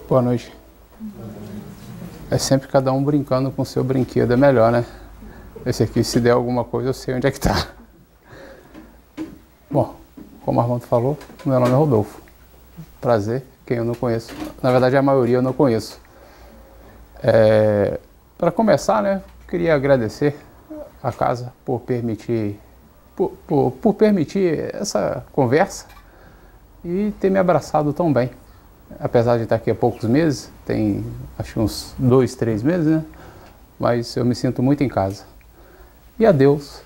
Boa noite. É sempre cada um brincando com o seu brinquedo, é melhor, né? Esse aqui, se der alguma coisa, eu sei onde é que tá. Bom, como o Armando falou, meu nome é Rodolfo. Prazer, quem eu não conheço. Na verdade, a maioria eu não conheço. Para começar, né, queria agradecer a casa por permitir, por permitir essa conversa e ter me abraçado tão bem. Apesar de estar aqui há poucos meses, tem acho que uns 2, 3 meses, né? Mas eu me sinto muito em casa. E a Deus,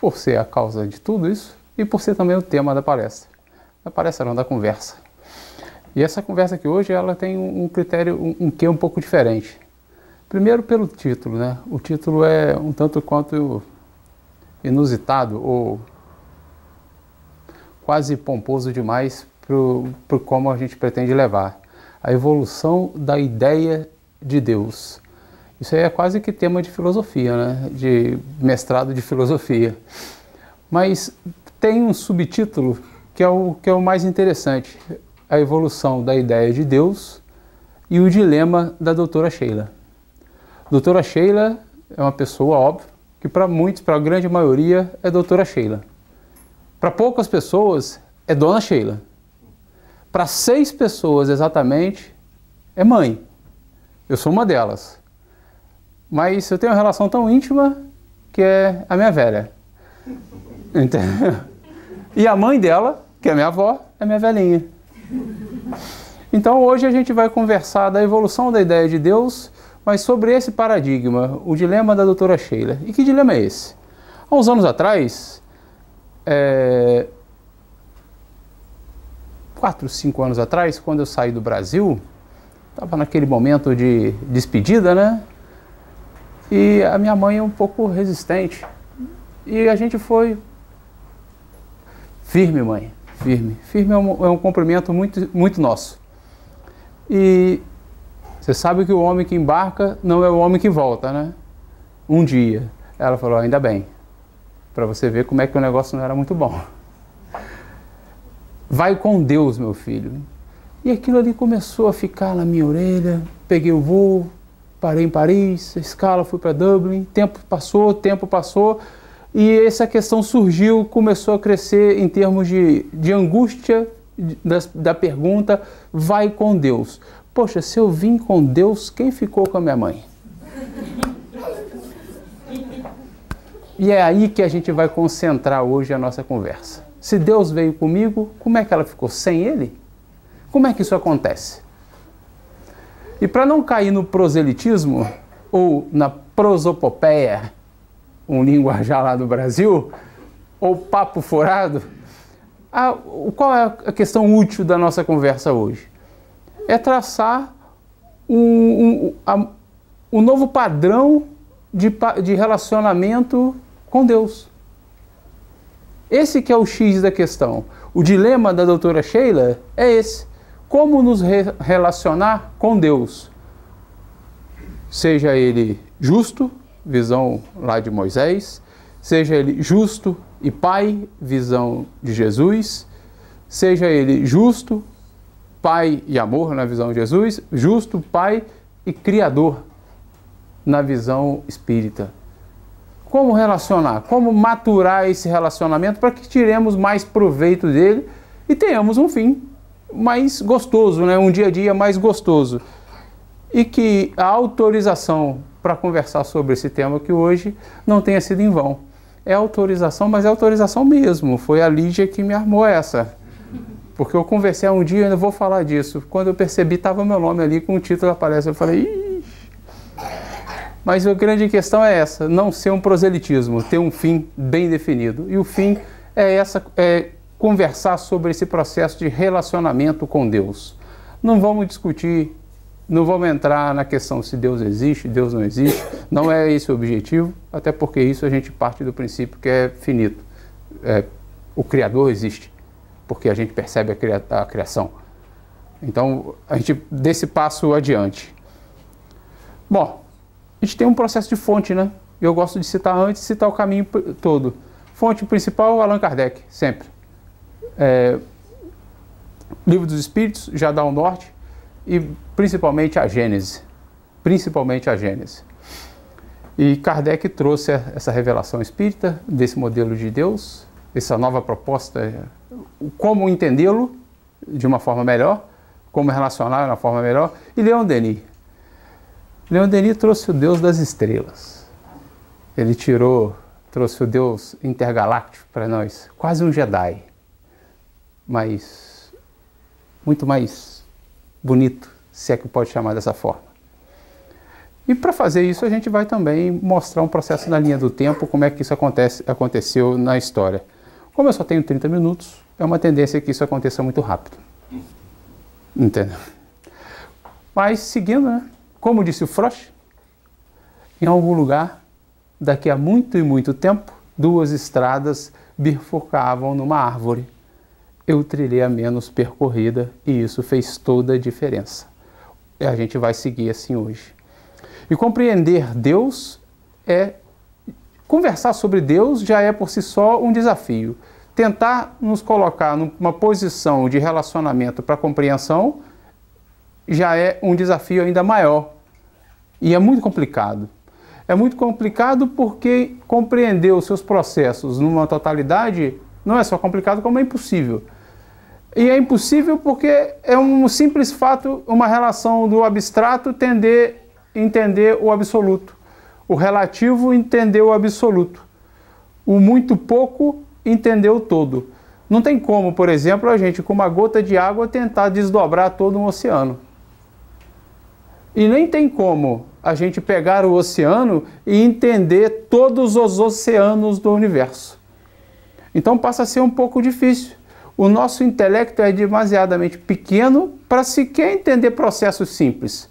por ser a causa de tudo isso e por ser também o tema da palestra. Da palestra não, da conversa. E essa conversa aqui hoje, ela tem um critério, um quê um pouco diferente. Primeiro pelo título, né? O título é um tanto quanto inusitado ou quase pomposo demais por como a gente pretende levar. A evolução da ideia de Deus. Isso aí é quase que tema de filosofia, né? De mestrado de filosofia. Mas tem um subtítulo que é o mais interessante. A evolução da ideia de Deus e o dilema da doutora Sheila. Doutora Sheila é uma pessoa, óbvio, que para muitos, para a grande maioria, é doutora Sheila. Para poucas pessoas, é dona Sheila. Para 6 pessoas, exatamente, é mãe. Eu sou uma delas. Mas eu tenho uma relação tão íntima que é a minha velha. Entendeu? E a mãe dela, que é minha avó, é minha velhinha. Então hoje a gente vai conversar da evolução da ideia de Deus, mas sobre esse paradigma, o dilema da doutora Sheila. E que dilema é esse? Há uns anos atrás, 4, 5 anos atrás, quando eu saí do Brasil, estava naquele momento de despedida, né? E a minha mãe é um pouco resistente. E a gente foi firme, mãe, firme. Firme é um cumprimento muito, muito nosso. E você sabe que o homem que embarca não é o homem que volta, né? Um dia. Ela falou, ainda bem, para você ver como é que o negócio não era muito bom. Vai com Deus, meu filho. E aquilo ali começou a ficar na minha orelha. Peguei o voo, parei em Paris, a escala, fui para Dublin. Tempo passou. E essa questão surgiu, começou a crescer em termos de angústia da pergunta, vai com Deus. Poxa, se eu vim com Deus, quem ficou com a minha mãe? E é aí que a gente vai concentrar hoje a nossa conversa. Se Deus veio comigo, como é que ela ficou sem Ele? Como é que isso acontece? E para não cair no proselitismo, ou na prosopopeia, um linguajar lá do Brasil, ou papo furado, qual é a questão útil da nossa conversa hoje? É traçar um novo padrão de relacionamento com Deus. Esse que é o X da questão. O dilema da doutora Sheila é esse. Como nos relacionar com Deus? Seja Ele justo, visão lá de Moisés, seja Ele justo e Pai, visão de Jesus, seja Ele justo, Pai e amor na visão de Jesus, justo, Pai e Criador na visão espírita. Como relacionar? Como maturar esse relacionamento para que tiremos mais proveito dele e tenhamos um fim mais gostoso, né? Um dia a dia mais gostoso. E que a autorização para conversar sobre esse tema aqui hoje não tenha sido em vão. É autorização, mas é autorização mesmo. Foi a Lídia que me armou essa. Porque eu conversei há um dia e ainda vou falar disso. Quando eu percebi, estava meu nome ali com o título da palestra. Eu falei, ih! Mas a grande questão é essa, não ser um proselitismo, ter um fim bem definido. E o fim é conversar sobre esse processo de relacionamento com Deus. Não vamos discutir, não vamos entrar na questão se Deus existe, Deus não existe. Não é esse o objetivo, até porque isso a gente parte do princípio que é finito. O Criador existe, porque a gente percebe a criação. Então, a gente dê esse passo adiante. Bom, a gente tem um processo de fonte, né? Eu gosto de citar antes, citar o caminho todo. Fonte principal, Allan Kardec, sempre. Livro dos Espíritos, já dá o norte. e principalmente a Gênese. Principalmente a Gênese. E Kardec trouxe essa revelação espírita desse modelo de Deus, essa nova proposta, como entendê-lo de uma forma melhor, como relacionar de uma forma melhor. E Leon Denis. Leon Denis trouxe o Deus das estrelas. Ele trouxe o Deus intergaláctico para nós, quase um Jedi, mas muito mais bonito, se é que pode chamar dessa forma. E para fazer isso a gente vai também mostrar um processo na linha do tempo, como é que isso aconteceu na história. Como eu só tenho 30 minutos, é uma tendência que isso aconteça muito rápido. Entendeu? Mas seguindo, né? Como disse o Frosch, em algum lugar, daqui a muito e muito tempo, duas estradas bifurcavam numa árvore. Eu trilhei a menos percorrida e isso fez toda a diferença. E a gente vai seguir assim hoje. E compreender Deus conversar sobre Deus já é por si só um desafio. Tentar nos colocar numa posição de relacionamento para compreensão já é um desafio ainda maior. E é muito complicado. É muito complicado porque compreender os seus processos numa totalidade não é só complicado, como é impossível. E é impossível porque é um simples fato, uma relação do abstrato entender o absoluto. O relativo entender o absoluto. O muito pouco entender o todo. Não tem como, por exemplo, a gente com uma gota de água tentar desdobrar todo um oceano. E nem tem como a gente pegar o oceano e entender todos os oceanos do universo. Então passa a ser um pouco difícil. O nosso intelecto é demasiadamente pequeno para sequer entender processos simples.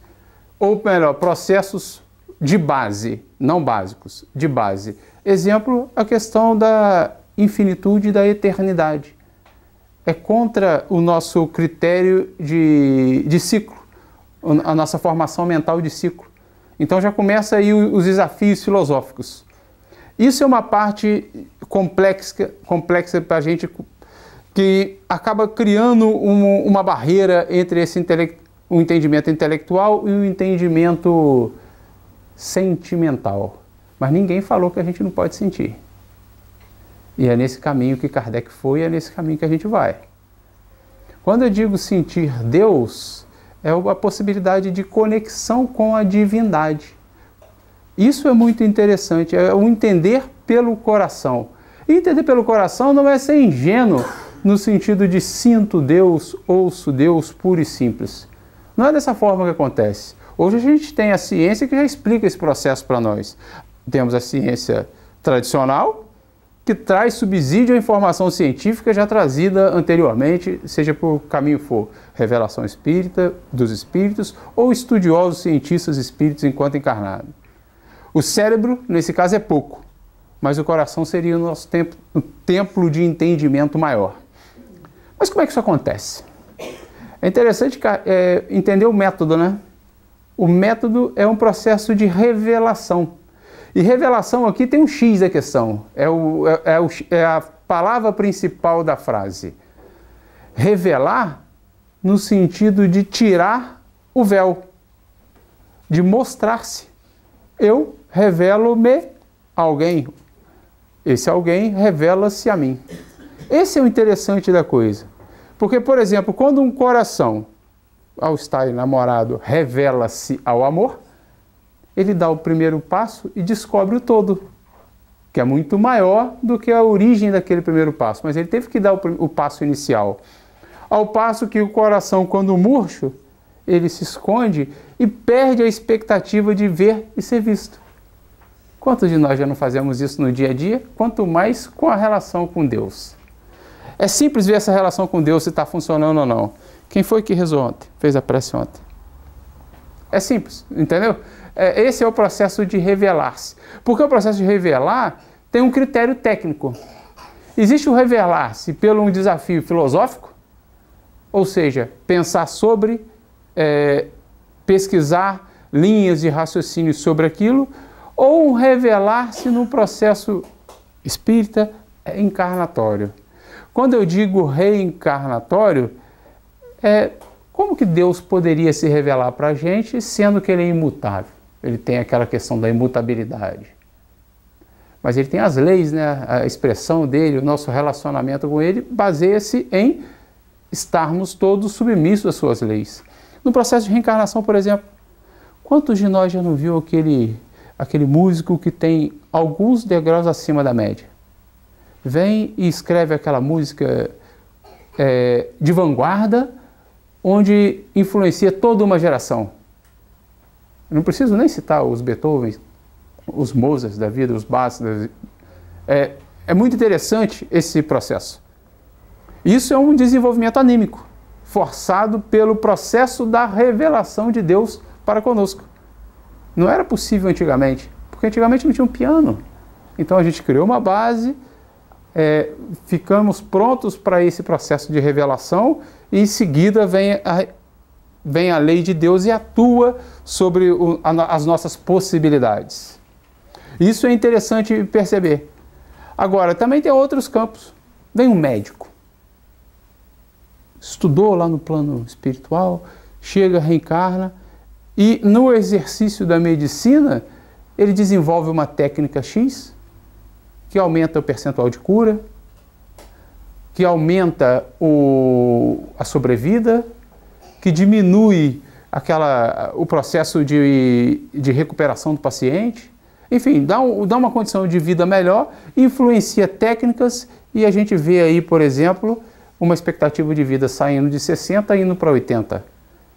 Ou melhor, processos de base, não básicos, de base. Exemplo, a questão da infinitude e da eternidade. É contra o nosso critério de ciclo, a nossa formação mental de ciclo. Então já começa aí os desafios filosóficos. Isso é uma parte complexa para a gente, que acaba criando uma barreira entre o entendimento intelectual e o entendimento sentimental. Mas ninguém falou que a gente não pode sentir. E é nesse caminho que Kardec foi, é nesse caminho que a gente vai. Quando eu digo sentir Deus, é a possibilidade de conexão com a divindade. Isso é muito interessante, é o entender pelo coração. E entender pelo coração não é ser ingênuo no sentido de sinto Deus, ouço Deus, puro e simples. Não é dessa forma que acontece. Hoje a gente tem a ciência que já explica esse processo para nós. Temos a ciência tradicional, que traz subsídio à informação científica já trazida anteriormente, seja por caminho for revelação espírita, dos espíritos, ou estudiosos cientistas espíritos enquanto encarnado. O cérebro, nesse caso, é pouco, mas o coração seria o nosso templo de entendimento maior. Mas como é que isso acontece? É interessante entender o método, né? O método é um processo de revelação. E revelação aqui tem um X da questão, é a palavra principal da frase. Revelar no sentido de tirar o véu, de mostrar-se. Eu revelo-me a alguém, esse alguém revela-se a mim. Esse é o interessante da coisa. Porque, por exemplo, quando um coração, ao estar enamorado, revela-se ao amor, ele dá o primeiro passo e descobre o todo, que é muito maior do que a origem daquele primeiro passo, mas ele teve que dar o passo inicial. Ao passo que o coração, quando murcho, ele se esconde e perde a expectativa de ver e ser visto. Quantos de nós já não fazemos isso no dia a dia? Quanto mais com a relação com Deus. É simples ver essa relação com Deus se está funcionando ou não. Quem foi que rezou ontem? Fez a prece ontem? É simples, entendeu? Esse é o processo de revelar-se. Porque o processo de revelar tem um critério técnico. Existe o revelar-se pelo um desafio filosófico, ou seja, pensar sobre, pesquisar linhas de raciocínio sobre aquilo, ou um revelar-se no processo espírita encarnatório. Quando eu digo reencarnatório, como que Deus poderia se revelar para a gente, sendo que Ele é imutável? Ele tem aquela questão da imutabilidade. Mas Ele tem as leis, né? A expressão dele, o nosso relacionamento com Ele, baseia-se em estarmos todos submissos às suas leis. No processo de reencarnação, por exemplo, quantos de nós já não viu aquele músico que tem alguns degraus acima da média? Vem e escreve aquela música de vanguarda, onde influencia toda uma geração. Eu não preciso nem citar os Beethoven, os Mozart da vida, os Bach. É muito interessante esse processo. Isso é um desenvolvimento anímico, forçado pelo processo da revelação de Deus para conosco. Não era possível antigamente, porque antigamente não tinha um piano. Então a gente criou uma base, ficamos prontos para esse processo de revelação e em seguida vem a lei de Deus e atua sobre as nossas possibilidades. Isso é interessante perceber. Agora, também tem outros campos. Vem um médico, estudou lá no plano espiritual, chega, reencarna, e no exercício da medicina, ele desenvolve uma técnica X, que aumenta o percentual de cura, que aumenta a sobrevida, que diminui o processo de recuperação do paciente. Enfim, dá uma condição de vida melhor, influencia técnicas e a gente vê aí, por exemplo, uma expectativa de vida saindo de 60 e indo para 80.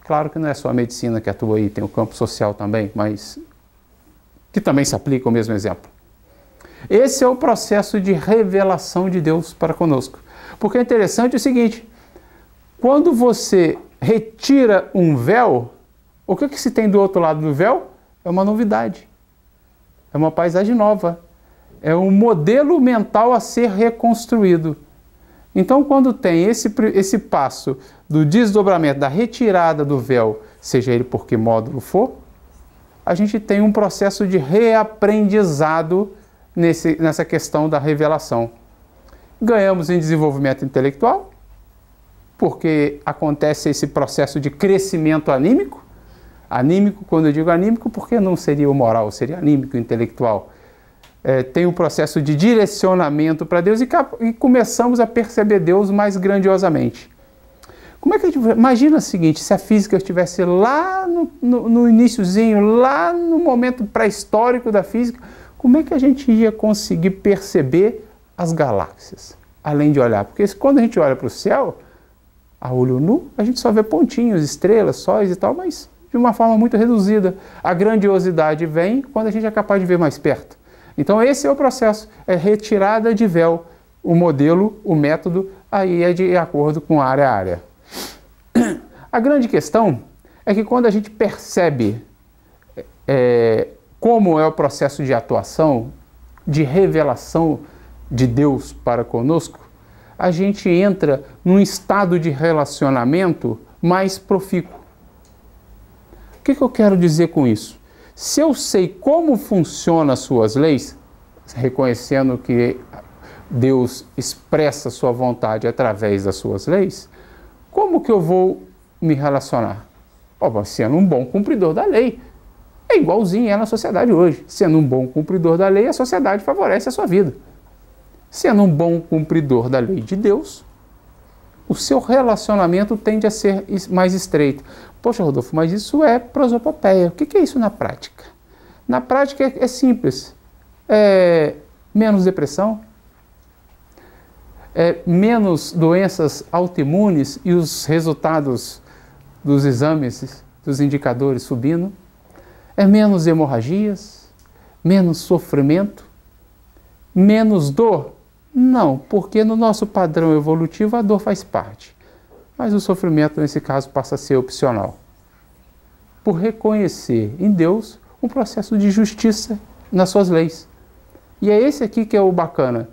Claro que não é só a medicina que atua aí, tem o campo social também, mas que também se aplica o mesmo exemplo. Esse é o processo de revelação de Deus para conosco. Porque é interessante o seguinte, quando você retira um véu, o que se tem do outro lado do véu? É uma novidade, é uma paisagem nova, é um modelo mental a ser reconstruído. Então, quando tem esse passo do desdobramento, da retirada do véu, seja ele por que módulo for, a gente tem um processo de reaprendizado nessa questão da revelação. Ganhamos em desenvolvimento intelectual, porque acontece esse processo de crescimento anímico. Anímico, quando eu digo anímico, porque não seria o moral, seria anímico, intelectual. Tem um processo de direcionamento para Deus e começamos a perceber Deus mais grandiosamente. Como é que a gente imagina o seguinte, se a física estivesse lá no iniciozinho, lá no momento pré-histórico da física, como é que a gente ia conseguir perceber as galáxias, além de olhar? Porque quando a gente olha para o céu, a olho nu, a gente só vê pontinhos, estrelas, sóis e tal, mas de uma forma muito reduzida. A grandiosidade vem quando a gente é capaz de ver mais perto. Então esse é o processo, é retirada de véu. O modelo, o método, aí é de acordo com área a área. A grande questão é que quando a gente percebe como é o processo de atuação, de revelação de Deus para conosco, a gente entra num estado de relacionamento mais profícuo. O que eu quero dizer com isso? Se eu sei como funcionam as suas leis, reconhecendo que Deus expressa a sua vontade através das suas leis, como que eu vou me relacionar? Sendo um bom cumpridor da lei. É igualzinho na sociedade hoje. Sendo um bom cumpridor da lei, a sociedade favorece a sua vida. Sendo um bom cumpridor da lei de Deus, o seu relacionamento tende a ser mais estreito. Poxa, Rodolfo, mas isso é prosopopeia. O que é isso na prática? Na prática é simples. Menos depressão, menos doenças autoimunes e os resultados dos exames, dos indicadores subindo, menos hemorragias, menos sofrimento, menos dor. Não, porque no nosso padrão evolutivo a dor faz parte. Mas o sofrimento, nesse caso, passa a ser opcional. Por reconhecer em Deus um processo de justiça nas suas leis. E é esse aqui que é o bacana.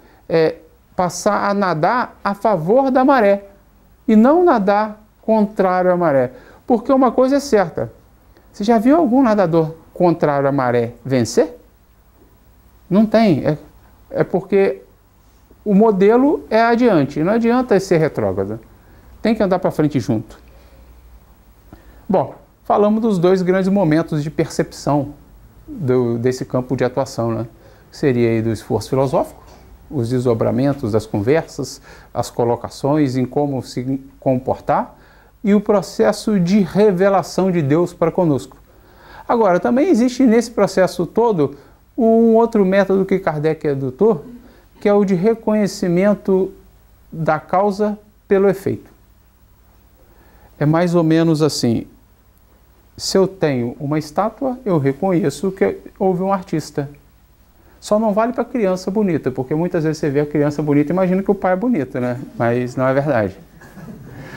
Passar a nadar a favor da maré. E não nadar contrário à maré. Porque uma coisa é certa. Você já viu algum nadador contrário à maré vencer? Não tem. É porque o modelo é adiante. Não adianta ser retrógrado. Tem que andar para frente junto. Bom, falamos dos dois grandes momentos de percepção desse campo de atuação, né? Seria aí do esforço filosófico, os desdobramentos das conversas, as colocações em como se comportar e o processo de revelação de Deus para conosco. Agora, também existe nesse processo todo um outro método que Kardec adotou, que é o de reconhecimento da causa pelo efeito. É mais ou menos assim: se eu tenho uma estátua, eu reconheço que houve um artista. Só não vale para criança bonita, porque muitas vezes você vê a criança bonita e imagina que o pai é bonito, né? Mas não é verdade.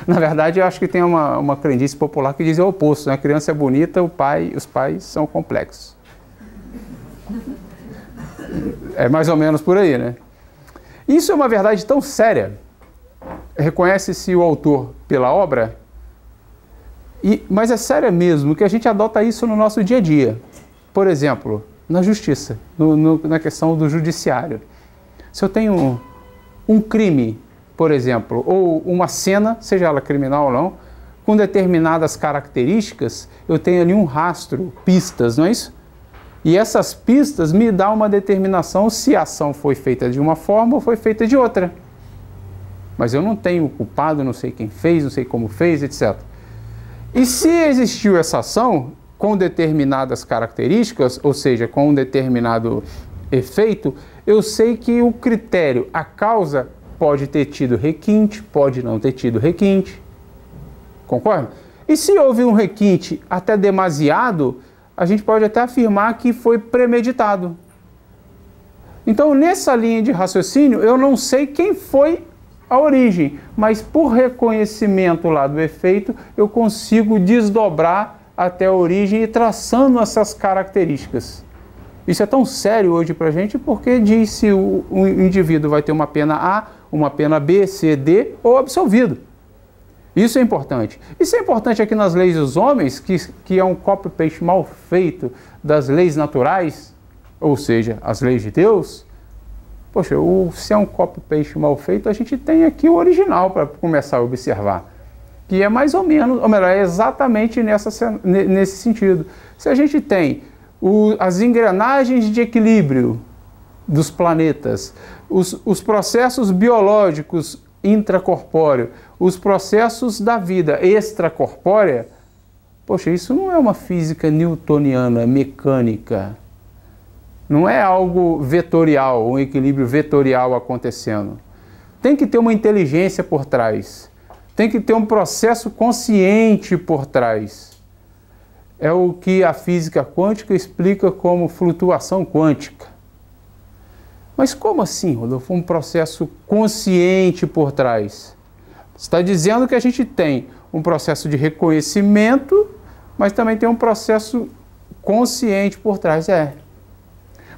Na verdade, eu acho que tem uma crendice popular que diz o oposto, né? A criança é bonita, os pais são complexos. É mais ou menos por aí, né? Isso é uma verdade tão séria. Reconhece-se o autor pela obra, mas é séria mesmo, que a gente adota isso no nosso dia a dia. Por exemplo, na justiça, na questão do judiciário. Se eu tenho um crime, por exemplo, ou uma cena, seja ela criminal ou não, com determinadas características, eu tenho ali um rastro, pistas, não é isso? E essas pistas me dão uma determinação se a ação foi feita de uma forma ou foi feita de outra. Mas eu não tenho o culpado, não sei quem fez, não sei como fez, etc. E se existiu essa ação com determinadas características, ou seja, com um determinado efeito, eu sei que o critério, a causa, pode ter tido requinte, pode não ter tido requinte. Concorda? E se houve um requinte até demasiado, a gente pode até afirmar que foi premeditado. Então, nessa linha de raciocínio, eu não sei quem foi a origem, mas por reconhecimento lá do efeito, eu consigo desdobrar até a origem e traçando essas características. Isso é tão sério hoje para a gente porque diz se o indivíduo vai ter uma pena A, uma pena B, C, D ou absolvido. Isso é importante. Isso é importante aqui nas leis dos homens, que é um copy-paste mal feito das leis naturais, ou seja, as leis de Deus. Poxa, se é um copy-paste mal feito, a gente tem aqui o original para começar a observar. Que é mais ou menos, ou melhor, é exatamente nesse sentido. Se a gente tem as engrenagens de equilíbrio dos planetas, os processos biológicos intracorpóreos, os processos da vida extracorpórea, poxa, isso não é uma física newtoniana, mecânica. Não é algo vetorial, um equilíbrio vetorial acontecendo. Tem que ter uma inteligência por trás. Tem que ter um processo consciente por trás. É o que a física quântica explica como flutuação quântica. Mas como assim, Rodolfo, um processo consciente por trás? Você está dizendo que a gente tem um processo de reconhecimento, mas também tem um processo consciente por trás.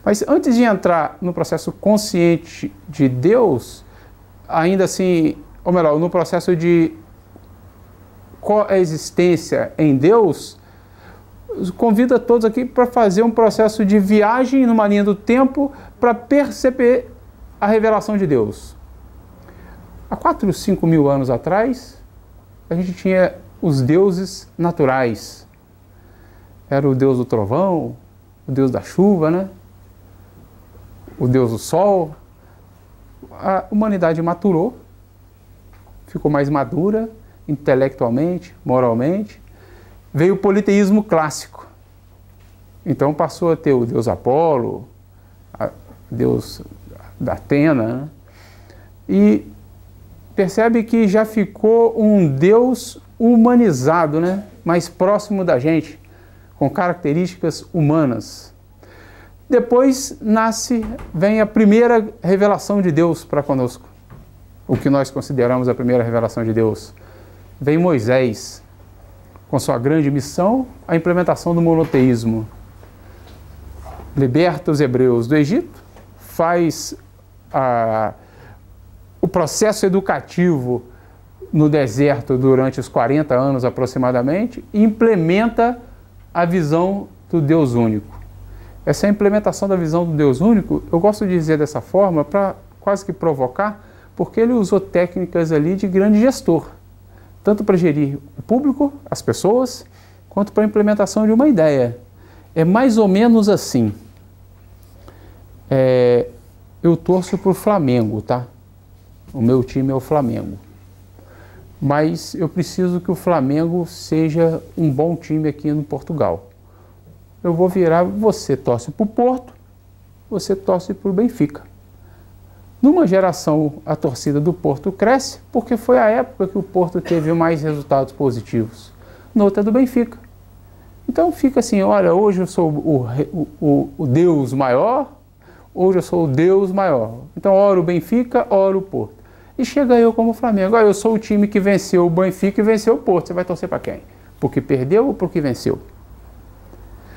Mas antes de entrar no processo consciente de Deus, ainda assim, ou melhor, no processo de coexistência em Deus, convido a todos aqui para fazer um processo de viagem numa linha do tempo para perceber a revelação de Deus. Há 4 ou 5 mil anos atrás, a gente tinha os deuses naturais. Era o deus do trovão, o deus da chuva, né? O deus do sol. A humanidade maturou, ficou mais madura, intelectualmente, moralmente. Veio o politeísmo clássico. Então passou a ter o deus Apolo, deus da Atena, né? E percebe que já ficou um deus humanizado, né? Mais próximo da gente, com características humanas. Depois vem a primeira revelação de Deus para conosco. O que nós consideramos a primeira revelação de Deus. Vem Moisés, com sua grande missão, a implementação do monoteísmo. Liberta os hebreus do Egito, faz o processo educativo no deserto durante os 40 anos aproximadamente e implementa a visão do Deus único. Essa implementação da visão do Deus único, eu gosto de dizer dessa forma para quase que provocar, porque ele usou técnicas ali de grande gestor, tanto para gerir o público, as pessoas, quanto para a implementação de uma ideia. É mais ou menos assim. Eu torço para o Flamengo, tá? O meu time é o Flamengo. Mas eu preciso que o Flamengo seja um bom time aqui no Portugal. Eu vou virar, você torce para o Porto, você torce para o Benfica. Numa geração, a torcida do Porto cresce, porque foi a época que o Porto teve mais resultados positivos. Noutra do Benfica. Então fica assim, olha, hoje eu sou o Deus maior, hoje eu sou o Deus maior. Então ora o Benfica, ora o Porto. E chega eu como Flamengo, eu sou o time que venceu o Benfica e venceu o Porto. Você vai torcer para quem? Porque perdeu ou porque venceu?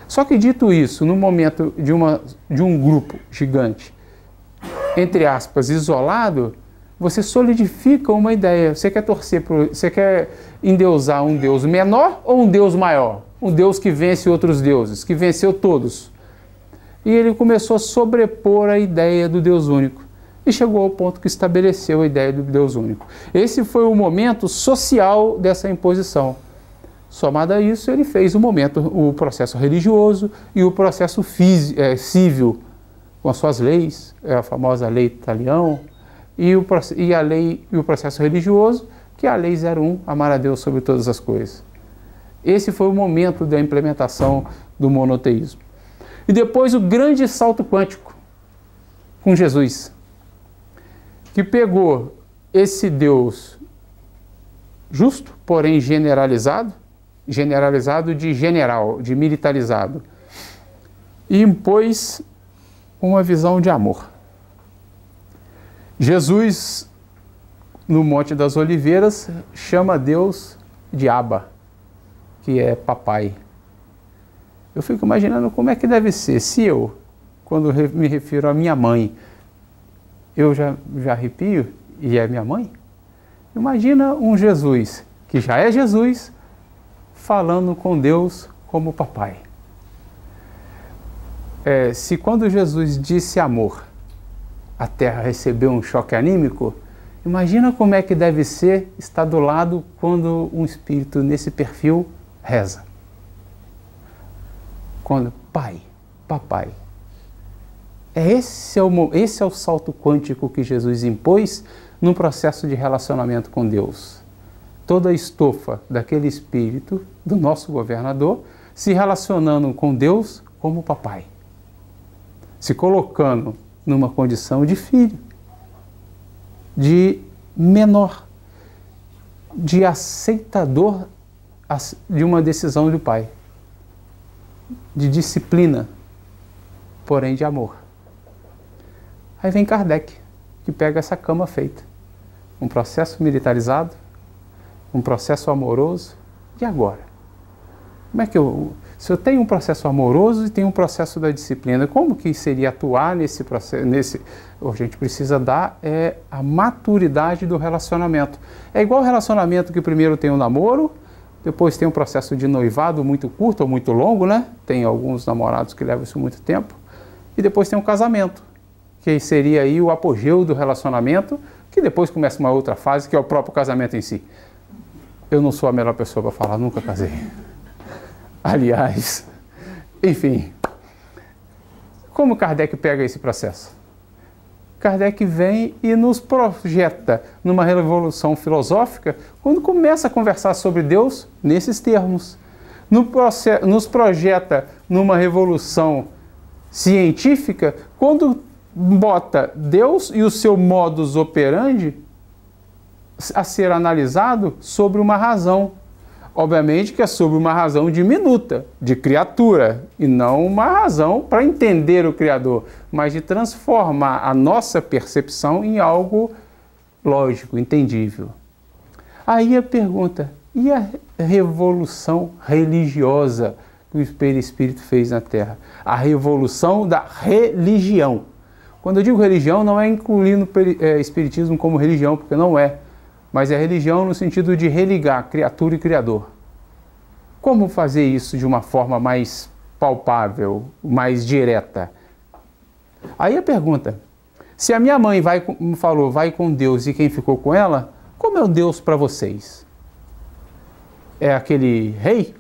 Só que dito isso, no momento de um grupo gigante, entre aspas, isolado, você solidifica uma ideia. Você quer torcer você quer endeusar um Deus menor ou um Deus maior? Um Deus que vence outros deuses, que venceu todos. E ele começou a sobrepor a ideia do Deus único. E chegou ao ponto que estabeleceu a ideia do Deus único. Esse foi o momento social dessa imposição. Somado a isso, ele fez o processo religioso e o processo civil, com as suas leis, a famosa lei Talião, e o processo religioso, que é a lei 01, amar a Deus sobre todas as coisas. Esse foi o momento da implementação do monoteísmo. E depois o grande salto quântico com Jesus, que pegou esse Deus justo, porém generalizado de general, de militarizado, e impôs uma visão de amor. Jesus, no Monte das Oliveiras, chama Deus de Abba, que é papai. Eu fico imaginando como é que deve ser se eu, quando me refiro à minha mãe, eu já arrepio e é minha mãe. Imagina um Jesus, que já é Jesus, falando com Deus como papai. Se quando Jesus disse amor, a terra recebeu um choque anímico, imagina como é que deve ser estar do lado quando um espírito nesse perfil reza. Quando pai, papai. Esse é o salto quântico que Jesus impôs no processo de relacionamento com Deus. Toda a estofa daquele espírito, do nosso governador, se relacionando com Deus como papai. Se colocando numa condição de filho, de menor, de aceitador de uma decisão do pai, de disciplina, porém de amor. Aí vem Kardec, que pega essa cama feita, um processo militarizado, um processo amoroso, e agora? Como é que se eu tenho um processo amoroso e tenho um processo da disciplina, como que seria atuar nesse processo? A gente precisa dar a maturidade do relacionamento. É igual o relacionamento que primeiro tem o namoro, depois tem um processo de noivado muito curto ou muito longo, né? Tem alguns namorados que levam isso muito tempo. E depois tem um casamento, que seria aí o apogeu do relacionamento, que depois começa uma outra fase, que é o próprio casamento em si. Eu não sou a melhor pessoa para falar, nunca casei. Aliás, enfim, como Kardec pega esse processo? Kardec vem e nos projeta numa revolução filosófica quando começa a conversar sobre Deus nesses termos. Nos projeta numa revolução científica quando bota Deus e o seu modus operandi a ser analisado sobre uma razão. Obviamente que é sobre uma razão diminuta, de criatura, e não uma razão para entender o Criador, mas de transformar a nossa percepção em algo lógico, entendível. Aí a pergunta, e a revolução religiosa que o Espírito fez na Terra? A revolução da religião. Quando eu digo religião, não é incluindo Espiritismo como religião, porque não é. Mas é religião no sentido de religar criatura e criador. Como fazer isso de uma forma mais palpável, mais direta? Aí a pergunta, se a minha mãe falou, vai com Deus, e quem ficou com ela, como é o Deus para vocês? É aquele rei?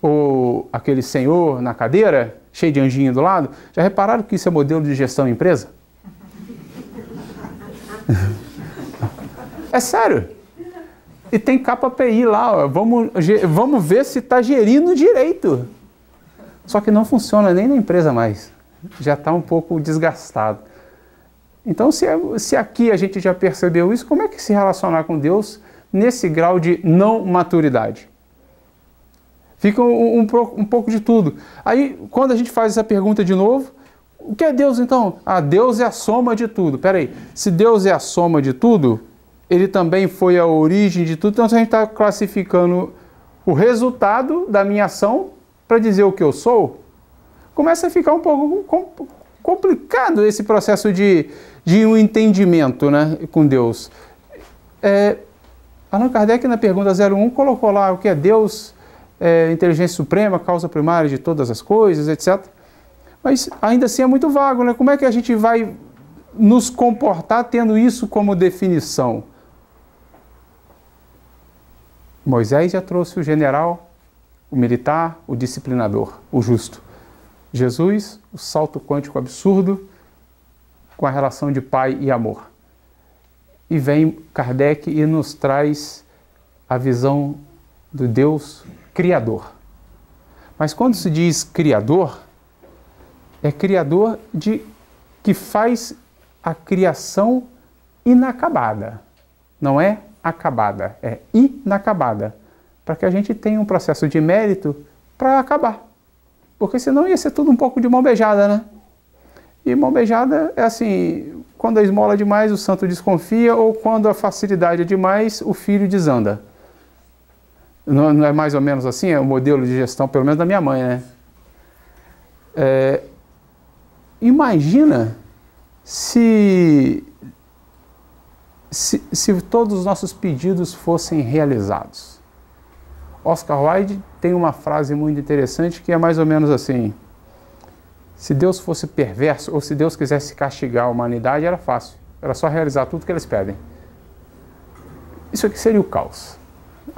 ou aquele senhor na cadeira, cheio de anjinho do lado, já repararam que isso é modelo de gestão em empresa? É sério. E tem KPI lá, ó. Vamos ver se está gerindo direito. Só que não funciona nem na empresa mais. Já está um pouco desgastado. Então, se aqui a gente já percebeu isso, como é que se relacionar com Deus nesse grau de não maturidade? Fica um pouco de tudo. Aí, quando a gente faz essa pergunta de novo, o que é Deus então? Ah, Deus é a soma de tudo. Peraí, se Deus é a soma de tudo, Ele também foi a origem de tudo, então a gente está classificando o resultado da minha ação para dizer o que eu sou, começa a ficar um pouco complicado esse processo de um entendimento, né, com Deus. Allan Kardec, na pergunta 01, colocou lá o que é Deus, inteligência suprema, causa primária de todas as coisas, etc. Mas ainda assim é muito vago, né? Como é que a gente vai nos comportar tendo isso como definição? Moisés já trouxe o general, o militar, o disciplinador, o justo. Jesus, o salto quântico absurdo com a relação de pai e amor. E vem Kardec e nos traz a visão do Deus Criador. Mas quando se diz Criador, é Criador que faz a criação inacabada. Não é acabada, é inacabada. Para que a gente tenha um processo de mérito para acabar. Porque senão ia ser tudo um pouco de mão beijada, né? E mão beijada é assim, quando a esmola é demais, o santo desconfia, ou quando a facilidade é demais, o filho desanda. Não é mais ou menos assim? É o modelo de gestão, pelo menos da minha mãe, né? Imagina se todos os nossos pedidos fossem realizados. Oscar Wilde tem uma frase muito interessante que é mais ou menos assim: se Deus fosse perverso, ou se Deus quisesse castigar a humanidade, era fácil. Era só realizar tudo que eles pedem. Isso aqui seria o caos.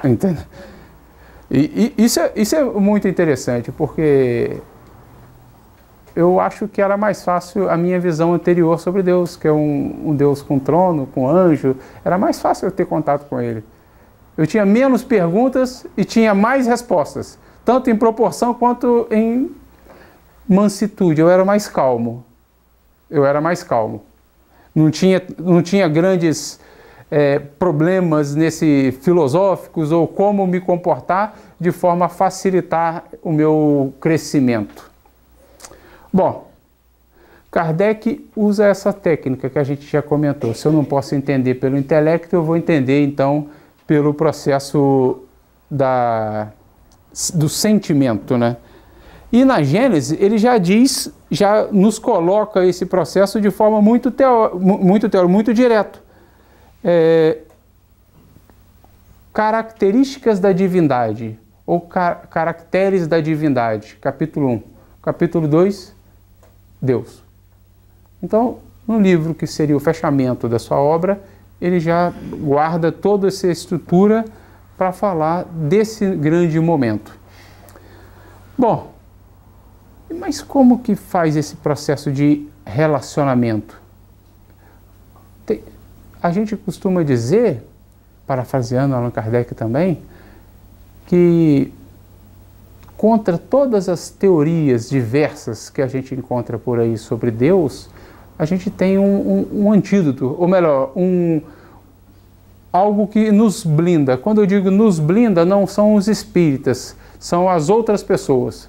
Entende? E isso é muito interessante, porque eu acho que era mais fácil a minha visão anterior sobre Deus, que é um Deus com trono, com anjo. Era mais fácil eu ter contato com Ele. Eu tinha menos perguntas e tinha mais respostas, tanto em proporção quanto em mansitude. Eu era mais calmo. Não tinha grandes problemas filosóficos ou como me comportar de forma a facilitar o meu crescimento. Bom, Kardec usa essa técnica que a gente já comentou. Se eu não posso entender pelo intelecto, eu vou entender então pelo processo do sentimento, né? E na Gênesis ele já nos coloca esse processo de forma muito direto. Características da divindade, ou caracteres da divindade, capítulo 1. Capítulo 2, Deus. Então, no livro que seria o fechamento da sua obra, ele já guarda toda essa estrutura para falar desse grande momento. Bom, mas como que faz esse processo de relacionamento? A gente costuma dizer, parafraseando Allan Kardec também, que contra todas as teorias diversas que a gente encontra por aí sobre Deus, a gente tem um antídoto, ou melhor, algo que nos blinda. Quando eu digo nos blinda, não são os espíritas, são as outras pessoas.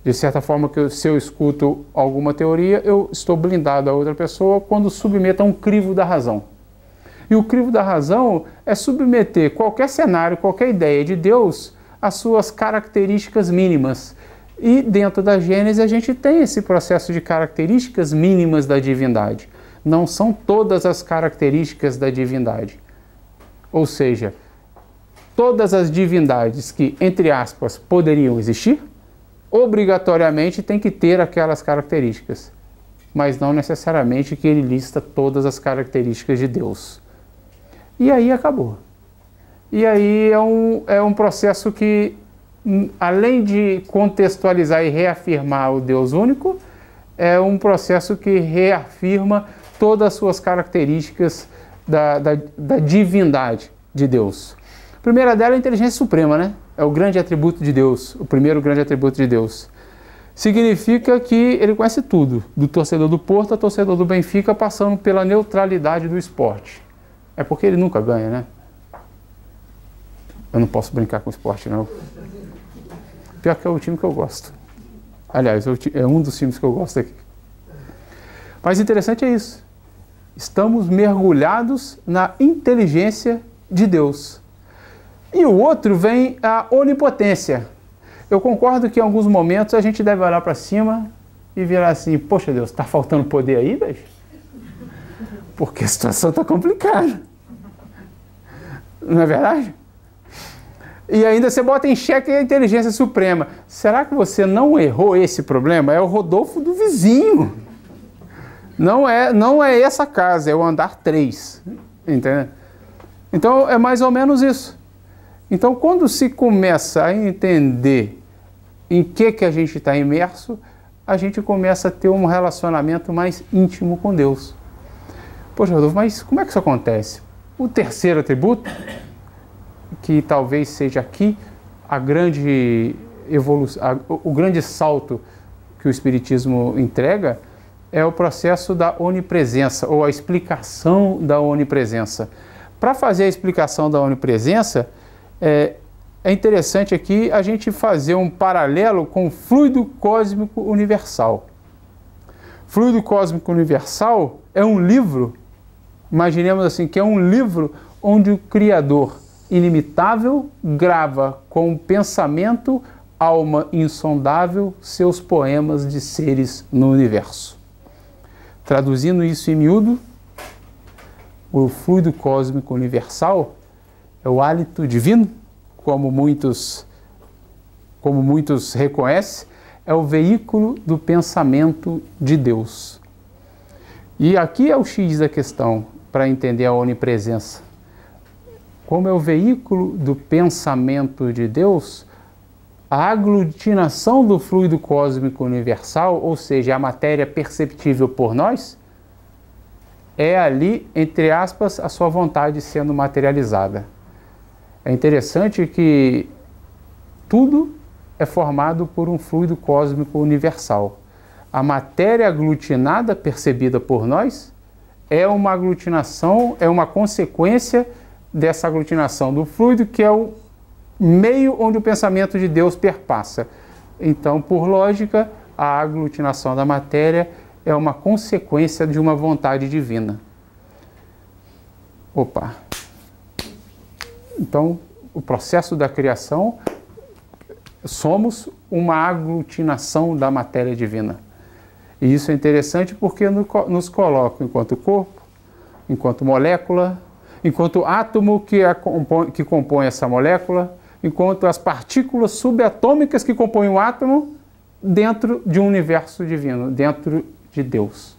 De certa forma, se eu escuto alguma teoria, eu estou blindado a outra pessoa quando submeto a um crivo da razão. E o crivo da razão é submeter qualquer cenário, qualquer ideia de Deus às suas características mínimas. E dentro da Gênesis a gente tem esse processo de características mínimas da divindade. Não são todas as características da divindade. Ou seja, todas as divindades que, entre aspas, poderiam existir, obrigatoriamente tem que ter aquelas características. Mas não necessariamente que ele lista todas as características de Deus. E aí acabou. E aí é um processo que além de contextualizar e reafirmar o Deus único, é um processo que reafirma todas as suas características da divindade de Deus. A primeira dela é a inteligência suprema, né? É o grande atributo de Deus, o primeiro grande atributo de Deus. Significa que ele conhece tudo, do torcedor do Porto ao torcedor do Benfica, passando pela neutralidade do esporte. É porque ele nunca ganha, né? Eu não posso brincar com o esporte, não. Pior que é o time que eu gosto. Aliás, é um dos times que eu gosto aqui. Mas interessante é isso. Estamos mergulhados na inteligência de Deus. E o outro vem a onipotência. Eu concordo que em alguns momentos a gente deve olhar para cima e virar assim, poxa Deus, está faltando poder aí, velho? Porque a situação está complicada. Não é verdade? E ainda você bota em xeque a inteligência suprema. Será que você não errou esse problema? É o Rodolfo do vizinho. Não é essa casa, é o andar 3. Entende? Então é mais ou menos isso. Então quando se começa a entender em que a gente está imerso, a gente começa a ter um relacionamento mais íntimo com Deus. Poxa, Rodolfo, mas como é que isso acontece? O terceiro atributo, que talvez seja aqui a grande evolução, o grande salto que o Espiritismo entrega, é o processo da onipresença, ou a explicação da onipresença. Para fazer a explicação da onipresença, é interessante aqui a gente fazer um paralelo com o fluido cósmico universal. Fluido cósmico universal é um livro, imaginemos assim, que é um livro onde o Criador ilimitável grava com o pensamento, alma insondável, seus poemas de seres no universo. Traduzindo isso em miúdo, o fluido cósmico universal é o hálito divino, como muitos reconhecem, é o veículo do pensamento de Deus. E aqui é o X da questão, para entender a onipresença. Como é o veículo do pensamento de Deus, a aglutinação do fluido cósmico universal, ou seja, a matéria perceptível por nós, é ali, entre aspas, a sua vontade sendo materializada. É interessante que tudo é formado por um fluido cósmico universal. A matéria aglutinada, percebida por nós, é uma aglutinação, é uma consequência dessa aglutinação do fluido, que é o meio onde o pensamento de Deus perpassa. Então, por lógica, a aglutinação da matéria é uma consequência de uma vontade divina. Opa! Então, o processo da criação, somos uma aglutinação da matéria divina. E isso é interessante porque nos coloca enquanto corpo, enquanto molécula, enquanto átomo que compõe essa molécula, enquanto as partículas subatômicas que compõem o átomo, dentro de um universo divino, dentro de Deus.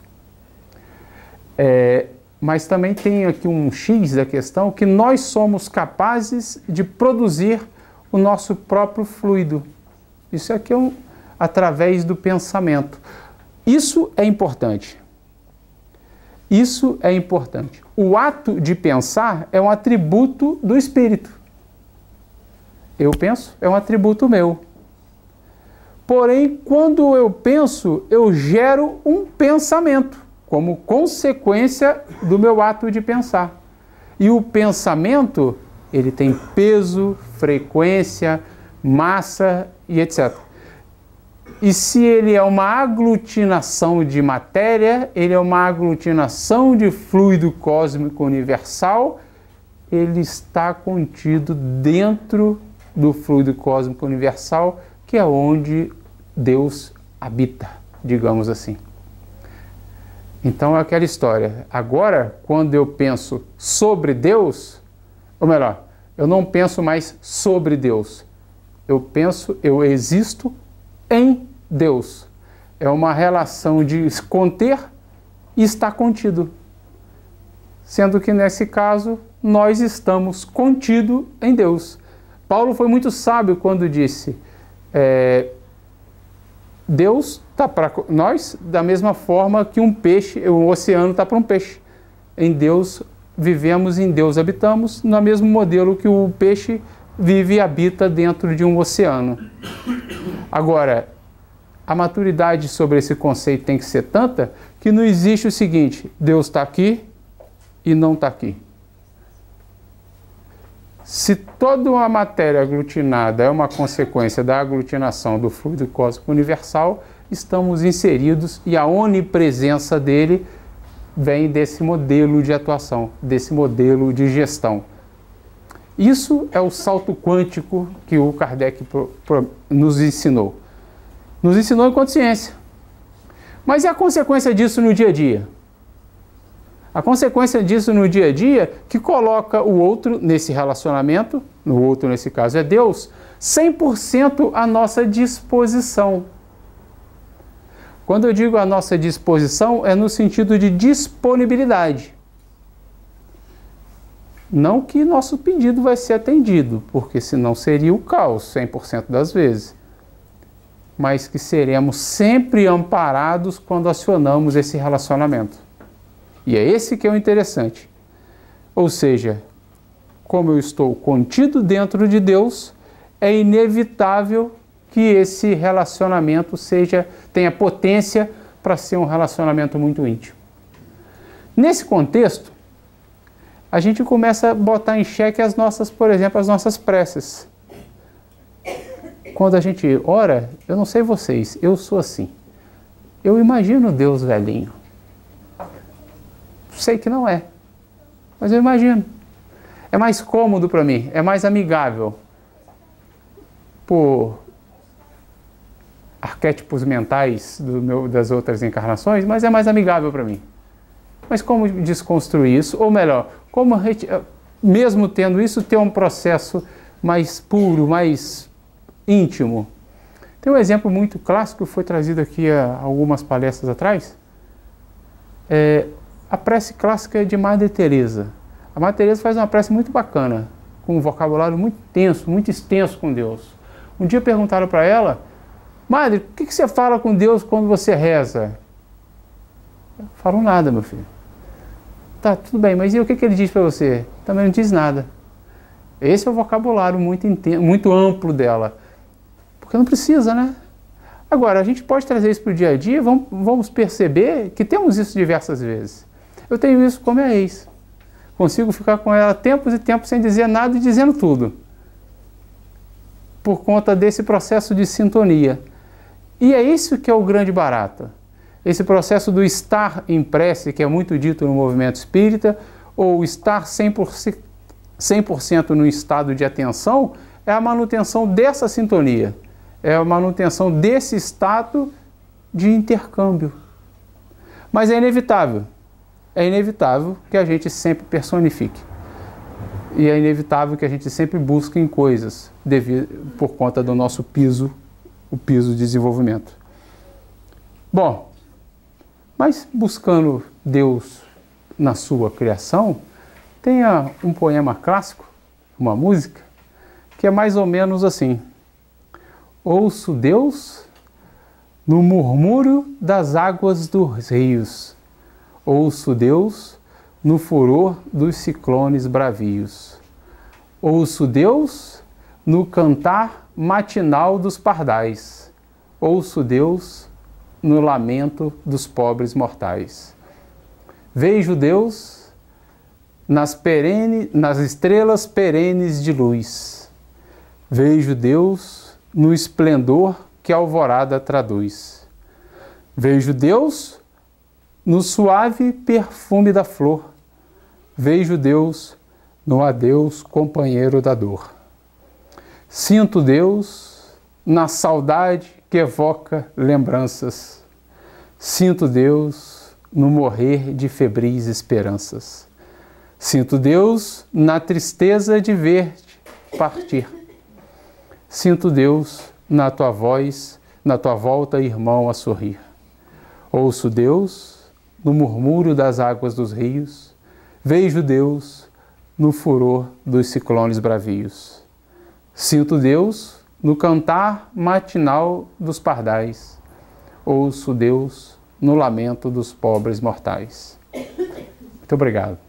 Mas também tem aqui um X da questão, que nós somos capazes de produzir o nosso próprio fluido. Isso aqui é através do pensamento. Isso é importante. Isso é importante. O ato de pensar é um atributo do espírito. Eu penso, é um atributo meu. Porém, quando eu penso, eu gero um pensamento, como consequência do meu ato de pensar. E o pensamento, ele tem peso, frequência, massa e etc. E se ele é uma aglutinação de matéria, ele é uma aglutinação de fluido cósmico universal, ele está contido dentro do fluido cósmico universal, que é onde Deus habita, digamos assim. Então é aquela história. Agora, quando eu penso sobre Deus, ou melhor, eu não penso mais sobre Deus. Eu existo em Deus. É uma relação de conter e estar contido. Sendo que nesse caso, nós estamos contidos em Deus. Paulo foi muito sábio quando disse, Deus está para nós da mesma forma que um peixe, o oceano está para um peixe. Em Deus vivemos, em Deus habitamos, no mesmo modelo que o peixe vive e habita dentro de um oceano. Agora, a maturidade sobre esse conceito tem que ser tanta que não existe o seguinte, Deus está aqui e não está aqui. Se toda uma matéria aglutinada é uma consequência da aglutinação do fluido cósmico universal, estamos inseridos e a onipresença dele vem desse modelo de atuação, desse modelo de gestão. Isso é o salto quântico que o Kardec nos ensinou. Nos ensinou enquanto ciência. Mas e a consequência disso no dia a dia? A consequência disso no dia a dia que coloca o outro nesse relacionamento, o outro nesse caso é Deus, 100% à nossa disposição. Quando eu digo à nossa disposição, é no sentido de disponibilidade. Não que nosso pedido vai ser atendido, porque senão seria o caos 100% das vezes. Mas que seremos sempre amparados quando acionamos esse relacionamento. E é esse que é o interessante. Ou seja, como eu estou contido dentro de Deus, é inevitável que esse relacionamento tenha potência para ser um relacionamento muito íntimo. Nesse contexto, a gente começa a botar em xeque por exemplo, as nossas preces. Quando a gente ora, eu não sei vocês, eu sou assim. Eu imagino Deus velhinho. Sei que não é, mas eu imagino. É mais cômodo para mim, é mais amigável. Por arquétipos mentais das outras encarnações, mas é mais amigável para mim. Mas como desconstruir isso? Ou melhor, como mesmo tendo isso, ter um processo mais puro, mais íntimo? Tem um exemplo muito clássico que foi trazido aqui há algumas palestras atrás. A prece clássica de Madre Teresa. A Madre Teresa faz uma prece muito bacana, com um vocabulário muito tenso, muito extenso com Deus. Um dia perguntaram para ela, Madre, o que você fala com Deus quando você reza? Eu não falo nada, meu filho. Tá, tudo bem, mas e o que ele diz para você? Também não diz nada. Esse é o vocabulário muito amplo dela. Porque não precisa, né? Agora, a gente pode trazer isso para o dia a dia, vamos perceber que temos isso diversas vezes. Eu tenho isso com a minha ex. Consigo ficar com ela tempos e tempos sem dizer nada e dizendo tudo. Por conta desse processo de sintonia. E é isso que é o grande barato. Esse processo do estar em prece, que é muito dito no movimento espírita, ou estar 100% no estado de atenção, é a manutenção dessa sintonia. É a manutenção desse estado de intercâmbio. Mas é inevitável. É inevitável que a gente sempre personifique. E é inevitável que a gente sempre busque em coisas por conta do nosso piso, o piso de desenvolvimento. Bom, mas buscando Deus na sua criação, tem um poema clássico, uma música, que é mais ou menos assim. Ouço Deus no murmúrio das águas dos rios. Ouço Deus no furor dos ciclones bravios. Ouço Deus no cantar matinal dos pardais. Ouço Deus no lamento dos pobres mortais. Vejo Deus nas estrelas perenes de luz. Vejo Deus no esplendor que a alvorada traduz. Vejo Deus no suave perfume da flor. Vejo Deus no adeus companheiro da dor. Sinto Deus na saudade que evoca lembranças. Sinto Deus no morrer de febris esperanças. Sinto Deus na tristeza de ver-te partir. Sinto Deus na tua voz, na tua volta, irmão, a sorrir. Ouço Deus no murmúrio das águas dos rios. Vejo Deus no furor dos ciclones bravios. Sinto Deus no cantar matinal dos pardais. Ouço Deus no lamento dos pobres mortais. Muito obrigado.